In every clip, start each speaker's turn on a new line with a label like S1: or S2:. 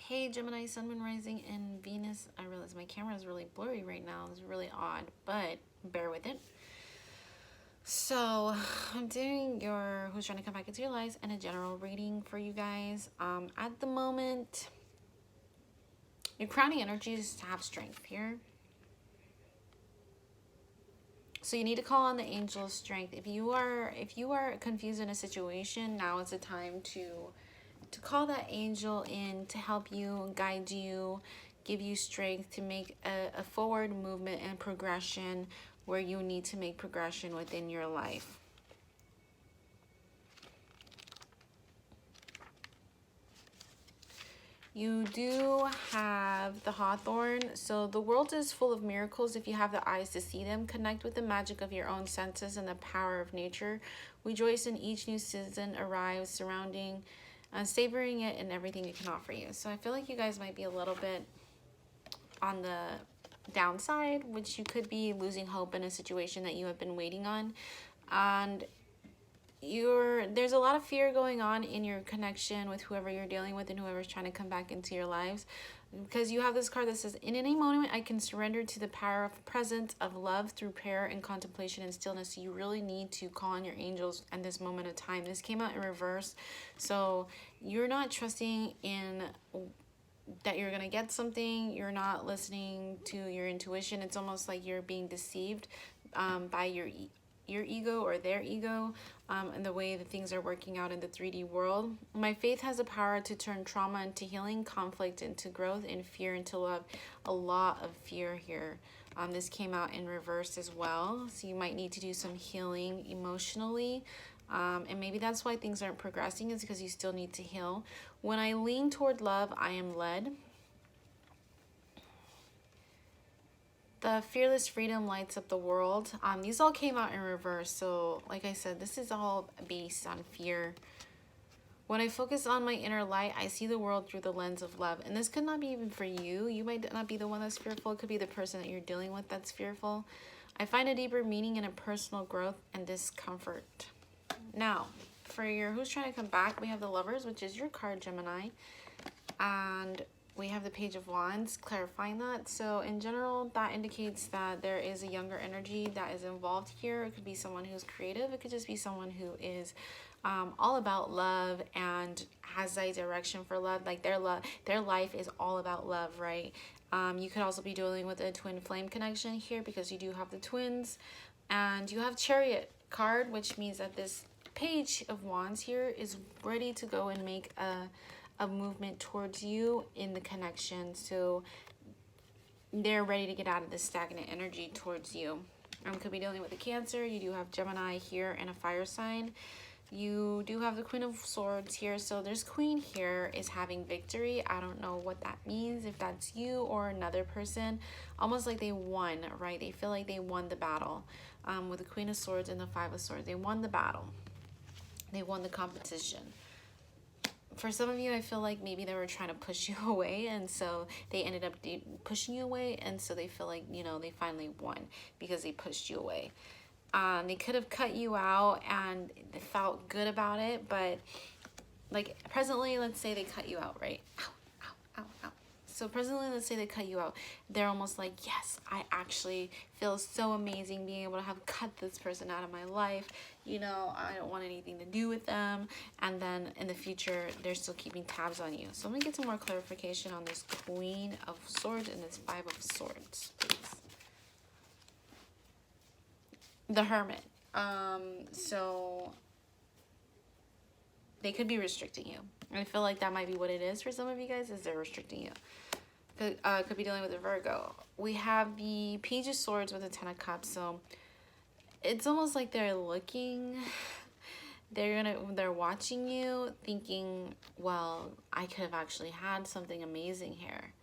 S1: Hey Gemini, Sun, Moon, Rising, and Venus. I realize my camera is really blurry right now. It's really odd, but bear with it. So I'm doing your Who's Trying to Come Back Into Your Lives and a general reading for you guys. At the moment, your crowning energies have strength here. So you need to call on the angel of strength. If you are confused in a situation, now is the time to call that angel in to help you, guide you, give you strength to make a forward movement and progression where you need to make progression within your life. You do have the Hawthorn. So the world is full of miracles if you have the eyes to see them. Connect with the magic of your own senses and the power of nature. Rejoice in each new season arrives, surrounding savoring it and everything it can offer you. So I feel like you guys might be a little bit on the downside, which you could be losing hope in a situation that you have been waiting on. And there's a lot of fear going on in your connection with whoever you're dealing with and whoever's trying to come back into your lives, because you have this card that says, in any moment I can surrender to the power of presence of love through prayer and contemplation and stillness. So you really need to call on your angels at this moment of time. This came out in reverse, so you're not trusting in that you're gonna get something. You're not listening to your intuition. It's almost like you're being deceived by your ego or their ego, and the way that things are working out in the 3D world. My faith has the power to turn trauma into healing, conflict into growth, and fear into love. A lot of fear here. This came out in reverse as well, so you might need to do some healing emotionally, and maybe that's why things aren't progressing, is because you still need to heal. When I lean toward love, I am led. The fearless freedom lights up the world. These all came out in reverse. So like I said, this is all based on fear. When I focus on my inner light, I see the world through the lens of love. And this could not be even for you. You might not be the one that's fearful. It could be the person that you're dealing with that's fearful. I find a deeper meaning in a personal growth and discomfort. Now, for your Who's Trying to Come Back, we have the Lovers, which is your card, Gemini. And we have the Page of Wands, clarifying that. So in general, that indicates that there is a younger energy that is involved here. It could be someone who's creative. It could just be someone who is all about love and has a direction for love. Like their life is all about love, right? You could also be dealing with a twin flame connection here, because you do have the twins. And you have Chariot card, which means that this Page of Wands here is ready to go and make a movement towards you in the connection. So they're ready to get out of this stagnant energy towards you. Could be dealing with a Cancer. You do have Gemini here and a fire sign. You do have the Queen of Swords here. So this Queen here is having victory. I don't know what that means, if that's you or another person. Almost like they won, right? They feel like they won the battle. With the Queen of Swords and the Five of Swords, they won the battle. They won the competition. For some of you, I feel like maybe they were trying to push you away, and so they ended up pushing you away, and so they feel like, you know, they finally won because they pushed you away. They could have cut you out and they felt good about it, but like presently, let's say they cut you out, right? Ow, ow, ow, ow. So presently, let's say they cut you out. They're almost like, yes, I actually feel so amazing being able to have cut this person out of my life. You know, I don't want anything to do with them. And then in the future, they're still keeping tabs on you. So I'm gonna get some more clarification on this Queen of Swords and this Five of Swords, please. The Hermit. So they could be restricting you. I feel like that might be what it is for some of you guys, is they're restricting you. Could be dealing with a Virgo. We have the Page of Swords with the Ten of Cups. So it's almost like they're looking, they're watching you, thinking, well, I could have actually had something amazing here.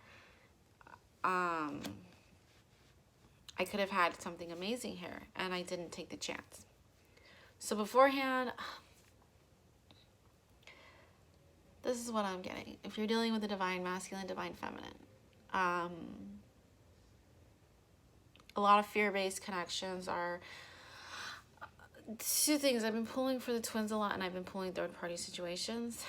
S1: I could have had something amazing here, and I didn't take the chance. So beforehand, this is what I'm getting. If you're dealing with a divine masculine, divine feminine, a lot of fear-based connections are two things. I've been pulling for the twins a lot, and I've been pulling third-party situations.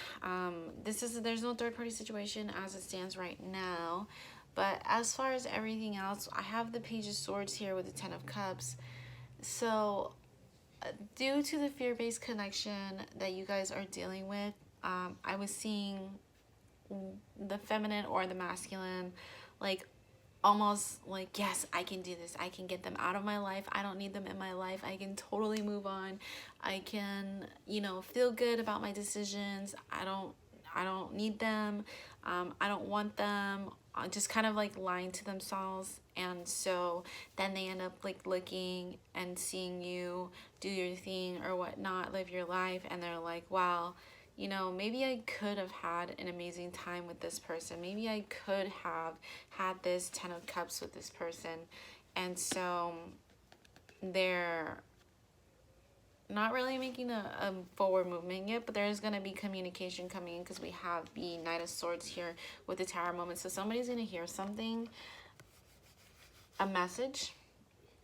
S1: There's no third-party situation as it stands right now, but as far as everything else, I have the Page of Swords here with the Ten of Cups. So due to the fear-based connection that you guys are dealing with, I was seeing the feminine or the masculine, like almost like, yes, I can do this. I can get them out of my life. I don't need them in my life. I can totally move on. I can, you know, feel good about my decisions. I don't need them. I don't want them. Just kind of like lying to themselves. And so then they end up like looking and seeing you do your thing or whatnot, live your life, and they're like, wow, you know, maybe I could have had an amazing time with this person. Maybe I could have had this 10 of Cups with this person. And so they're not really making a forward movement yet, but there is going to be communication coming in because we have the Knight of Swords here with the Tower moment. So somebody's going to hear something, a message,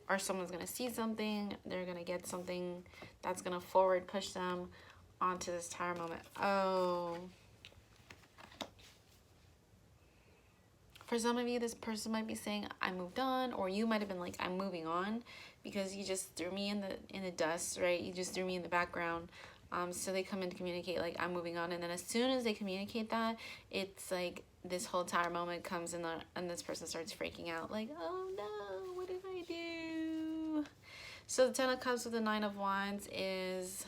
S1: or someone's going to see something. They're going to get something that's going to forward push them onto this Tower moment. Oh. For some of you, this person might be saying, I moved on, or you might have been like, I'm moving on, because you just threw me in the dust, right? You just threw me in the background. So they come in to communicate like, I'm moving on, and then as soon as they communicate that, it's like this whole Tower moment comes in, and this person starts freaking out like, oh no, what did I do? So the Ten of Cups with the Nine of Wands is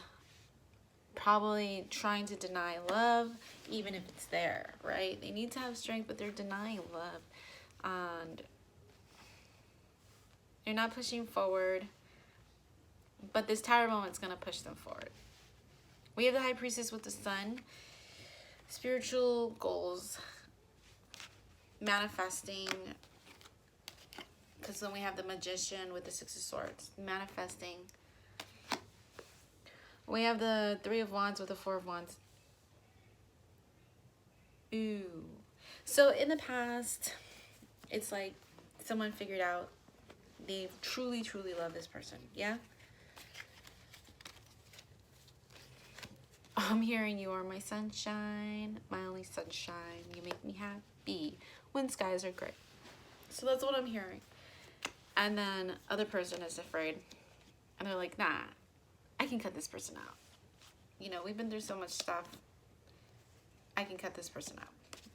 S1: probably trying to deny love, even if it's there, right? They need to have strength, but they're denying love. And they're not pushing forward, but this Tower moment's going to push them forward. We have the High Priestess with the Sun. Spiritual goals. Manifesting. Because then we have the Magician with the Six of Swords. Manifesting. We have the Three of Wands with the Four of Wands. Ooh. So in the past, it's like someone figured out they truly, truly love this person. Yeah? I'm hearing you are my sunshine, my only sunshine. You make me happy when skies are gray. So that's what I'm hearing. And then other person is afraid. And they're like, nah, I can cut this person out. You know, we've been through so much stuff. I can cut this person out.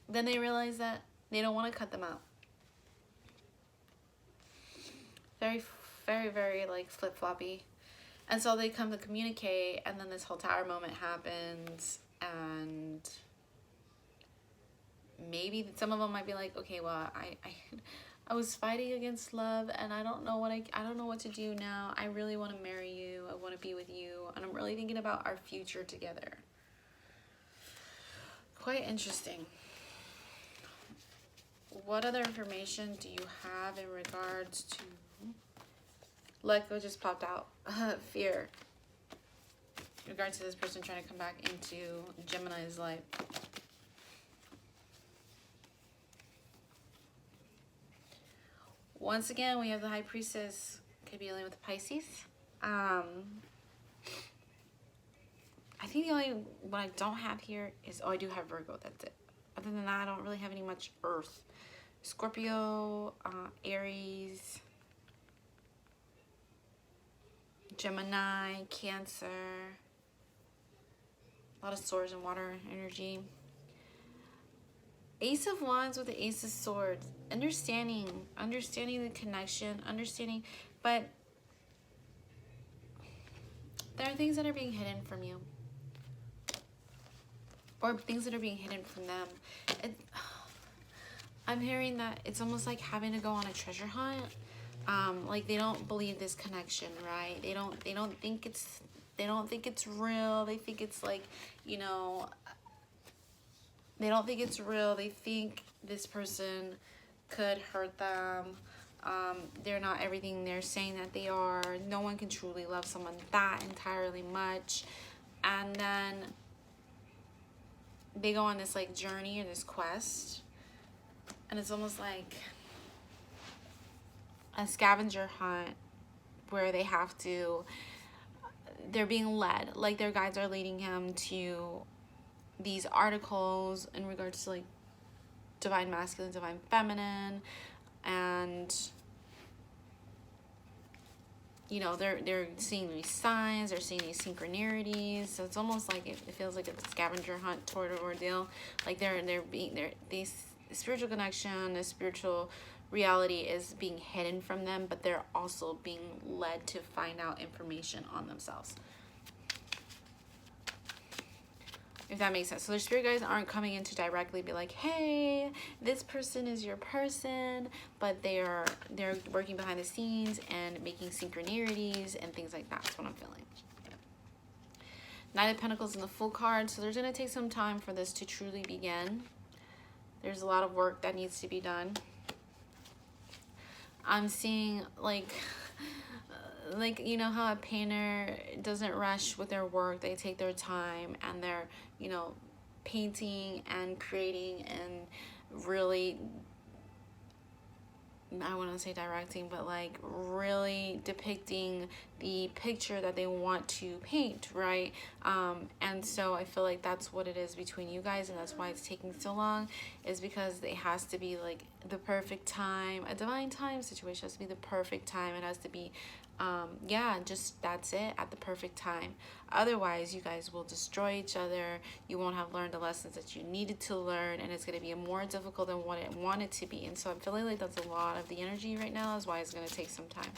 S1: Then they realize that they don't want to cut them out. Very, very, very like flip-floppy. And so they come to communicate, and then this whole Tower moment happens, and maybe some of them might be like, okay, well, I was fighting against love, and I don't know what to do now. I really want to marry you. I want to be with you, and I'm really thinking about our future together. Quite interesting. What other information do you have in regards to... Let go just popped out. Fear. In regards to this person trying to come back into Gemini's life. Once again, we have the High Priestess. Could be dealing with the Pisces. I think the only what I don't have here is, oh, I do have Virgo. That's it. Other than that, I don't really have any much Earth. Scorpio, Aries, Gemini, Cancer, a lot of swords and water energy. Ace of Wands with the Ace of Swords. Understanding the connection, but there are things that are being hidden from you. Or things that are being hidden from them. I'm hearing that it's almost like having to go on a treasure hunt. Like they don't believe this connection, right? They don't think it's real. They think it's like, you know, they don't think it's real. They think this person could hurt them. They're not everything they're saying that they are. No one can truly love someone that entirely much. And then they go on this like journey or this quest, and it's almost like a scavenger hunt where they have to they're being led, like their guides are leading him to these articles in regards to like divine masculine, divine feminine, and you know, they're seeing these signs, they're seeing these synchronicities. So it's almost like it feels like a scavenger hunt toward an ordeal. Like these spiritual connection, this spiritual reality is being hidden from them, but they're also being led to find out information on themselves. If that makes sense. So their spirit guides aren't coming in to directly be like, hey, this person is your person, but they're working behind the scenes and making synchronicities and things like that. That's what I'm feeling. Knight of Pentacles in the full card. So there's going to take some time for this to truly begin. There's a lot of work that needs to be done. I'm seeing like you know how a painter doesn't rush with their work. They take their time and they're, you know, painting and creating and really, I wouldn't say directing, but like really depicting the picture that they want to paint, right? And so I feel like that's what it is between you guys, and that's why it's taking so long, is because it has to be like the perfect time. A divine time situation has to be the perfect time. It has to be yeah, just that's it, at the perfect time. Otherwise, you guys will destroy each other. You won't have learned the lessons that you needed to learn, and it's going to be more difficult than what it wanted to be. And so I'm feeling like that's a lot of the energy right now. That's why it's going to take some time.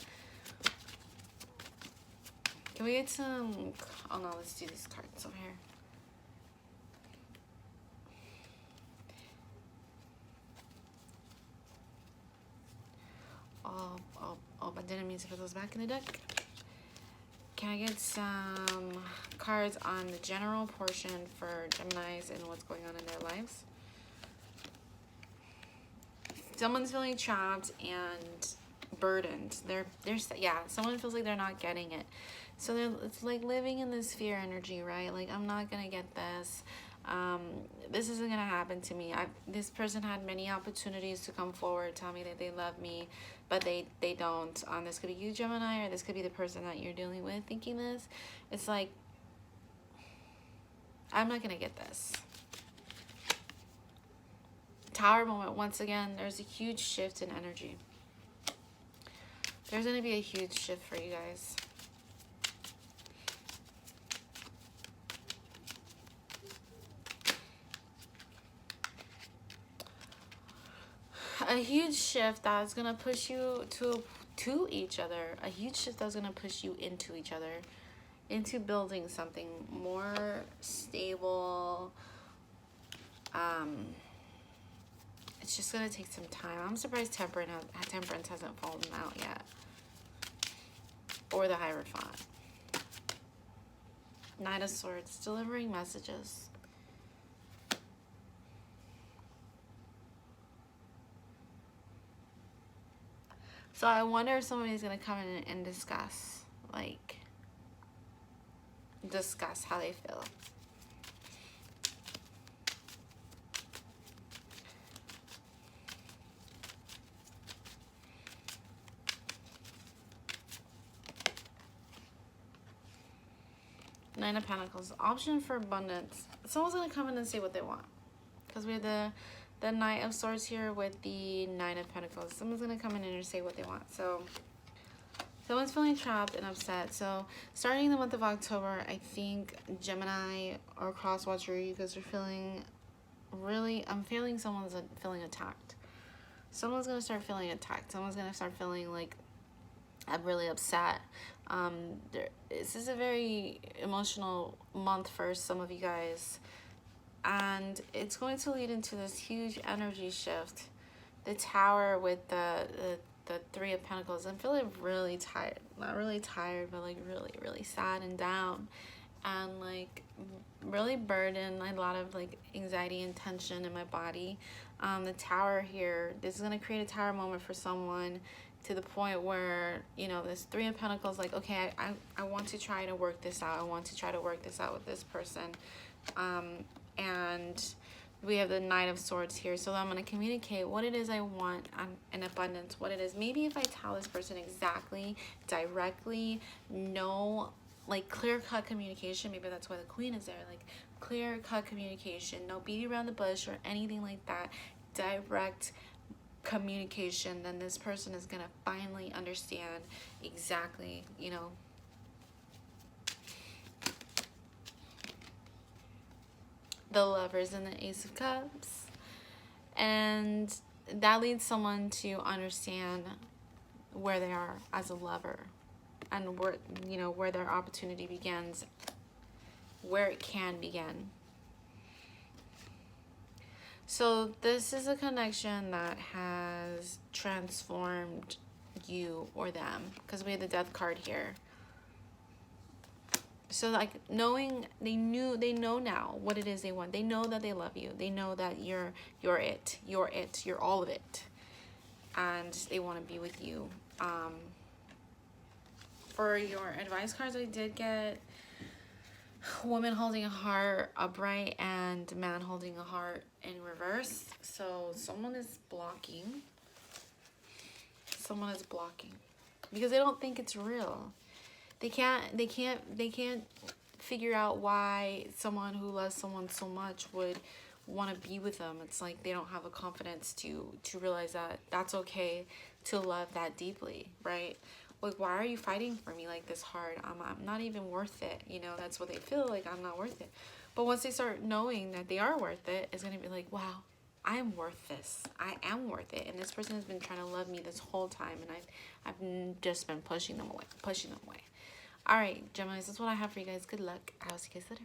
S1: Can we get some... Oh no, let's do these cards over here. Oh, but didn't mean to put those back in the deck. Can I get some cards on the general portion for Geminis and what's going on in their lives? Someone's feeling trapped and burdened. Yeah, someone feels like they're not getting it. So it's like living in this fear energy, right? Like, I'm not gonna get this. This isn't gonna happen to me. This person had many opportunities to come forward, tell me that they love me, but they don't. This could be you, Gemini, or this could be the person that you're dealing with thinking this. It's like, I'm not gonna get this. Tower moment, once again, there's a huge shift in energy. There's gonna be a huge shift for you guys. A huge shift that's gonna push you to each other. A huge shift that's gonna push you into each other, into building something more stable. It's just gonna take some time. I'm surprised Temperance hasn't fallen out yet, or the Hierophant. Knight of Swords, delivering messages. So I wonder if somebody's gonna come in and discuss how they feel. Nine of Pentacles, option for abundance. Someone's gonna come in and say what they want, because we have the Knight of Swords here with the Nine of Pentacles. Someone's gonna come in and say what they want. So someone's feeling trapped and upset. So starting the month of October, I think Gemini or Crosswatcher, you guys are feeling really, I'm feeling someone's feeling attacked. Someone's gonna start feeling attacked. Someone's gonna start feeling like, I'm really upset. This is a very emotional month for some of you guys, and it's going to lead into this huge energy shift. The Tower with the Three of Pentacles. I'm feeling really tired. Not really tired, but like really sad and down, and like really burdened. A lot of like anxiety and tension in my body. The Tower here, this is going to create a Tower moment for someone, to the point where, you know, this Three of Pentacles, like, okay, I want to try to work this out. I want to try to work this out with this person. And we have the Knight of Swords here. So I'm going to communicate what it is I want in abundance, what it is. Maybe if I tell this person exactly, directly, no like clear-cut communication. Maybe that's why the queen is there. Like clear-cut communication, no beating around the bush or anything like that. Direct communication. Then this person is gonna finally understand exactly, you know, the Lovers and the Ace of Cups, and that leads someone to understand where they are as a lover, and where, you know, where their opportunity begins, where it can begin. So this is a connection that has transformed you or them, because we have the Death card here. So like knowing, they know now what it is they want. They know that they love you. They know that you're all of it, and they want to be with you. For your advice cards, I did get woman holding a heart upright and man holding a heart in reverse. So someone is blocking. Someone is blocking because they don't think it's real. They can't figure out why someone who loves someone so much would want to be with them. It's like they don't have a confidence to realize that that's okay to love that deeply, right? Like, why are you fighting for me like this hard? I'm not even worth it. You know, that's what they feel, like I'm not worth it. But once they start knowing that they are worth it, it's going to be like, wow, I'm worth this. I am worth it. And this person has been trying to love me this whole time, and I've just been pushing them away. All right, Geminis, that's what I have for you guys. Good luck. I'll see you guys later.